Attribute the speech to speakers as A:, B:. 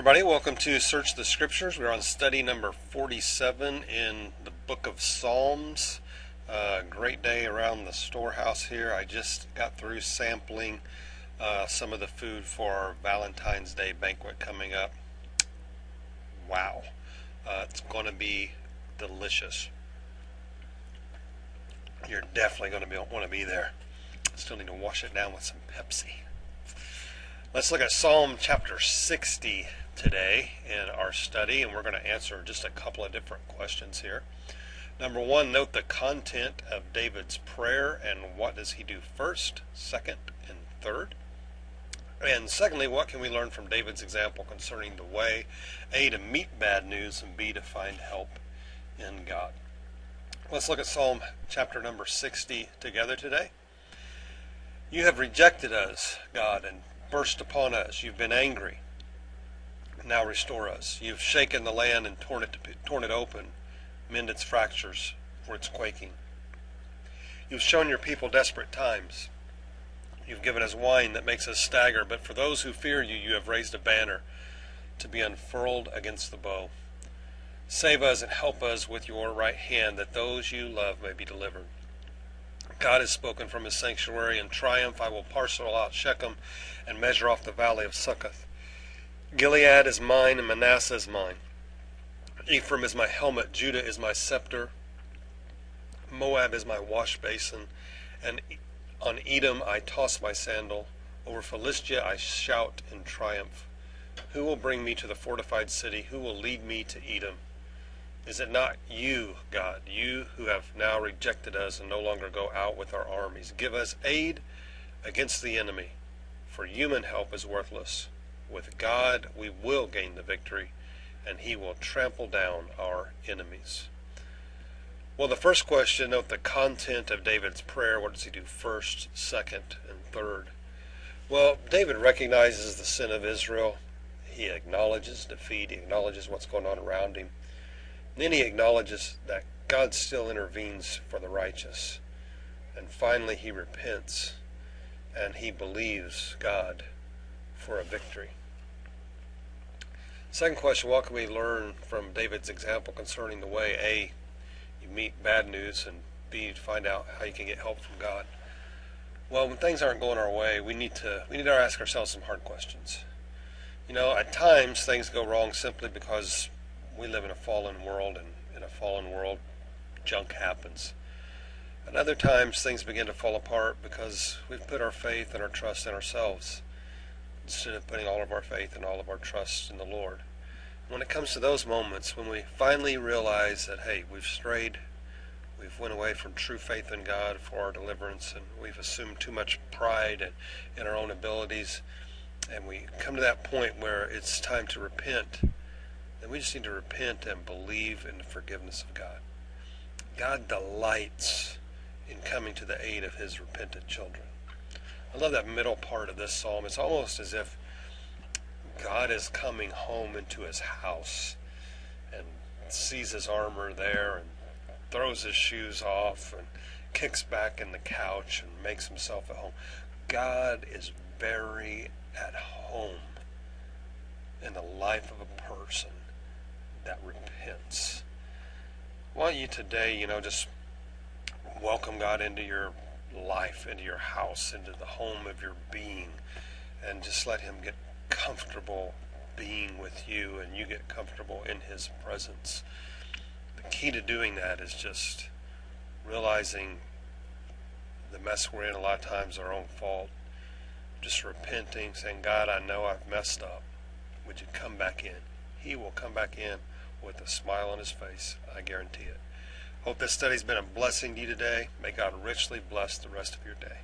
A: everybody, welcome to Search the Scriptures. We're on study number 47 in the book of Psalms. Great day around the storehouse here. I just got through sampling some of the food for our Valentine's Day banquet coming up. Wow, it's going to be delicious. You're definitely going to want to be there. Still need to wash it down with some Pepsi. Let's look at Psalm chapter 60 today in our study, and we're going to answer just a couple of different questions here. Number one, note the content of David's prayer and what does he do first, second, and third. And secondly, what can we learn from David's example concerning the way, A, to meet bad news, and B, to find help in God. Let's look at Psalm chapter number 60 together today. You have rejected us, God, and burst upon us. You've been angry. Now restore us. You've shaken the land and torn it open. Mend its fractures, for it's quaking. You've shown your people desperate times. You've given us wine that makes us stagger. But for those who fear you, you have raised a banner to be unfurled against the bow. Save us and help us with your right hand, that those you love may be delivered. God has spoken from his sanctuary. In triumph I will parcel out Shechem and measure off the valley of Succoth. Gilead is mine and Manasseh is mine. Ephraim is my helmet, Judah is my scepter. Moab is my wash basin, and on Edom I toss my sandal. Over Philistia I shout in triumph. Who will bring me to the fortified city? Who will lead me to Edom? Is it not you, God, you who have now rejected us and no longer go out with our armies? Give us aid against the enemy, for human help is worthless. With God we will gain the victory, and he will trample down our enemies. Well, the first question, note the content of David's prayer. What does he do first, second, and third? Well, David recognizes the sin of Israel. He acknowledges defeat. He acknowledges what's going on around him. Then he acknowledges that God still intervenes for the righteous. And finally he repents and he believes God for a victory. Second question, what can we learn from David's example concerning the way, A, you meet bad news, and B, to find out how you can get help from God? Well, when things aren't going our way, we need to ask ourselves some hard questions. You know, at times things go wrong simply because we live in a fallen world, and in a fallen world, junk happens. And other times, things begin to fall apart because we've put our faith and our trust in ourselves instead of putting all of our faith and all of our trust in the Lord. When it comes to those moments, when we finally realize that, hey, we've strayed, we've went away from true faith in God for our deliverance, and we've assumed too much pride in our own abilities, and we come to that point where it's time to repent, then we just need to repent and believe in the forgiveness of God. God delights in coming to the aid of his repentant children. I love that middle part of this psalm. It's almost as if God is coming home into his house and sees his armor there and throws his shoes off and kicks back in the couch and makes himself at home. God is very at home in the life of a person that repents. Why don't you today, just welcome God into your life, into your house, into the home of your being, and just let him get comfortable being with you and you get comfortable in his presence. The key to doing that is just realizing the mess we're in a lot of times our own fault. Just repenting, saying, God, I know I've messed up. Would you come back in? He will come back in with a smile on his face. I guarantee it. Hope this study's been a blessing to you today. May God richly bless the rest of your day.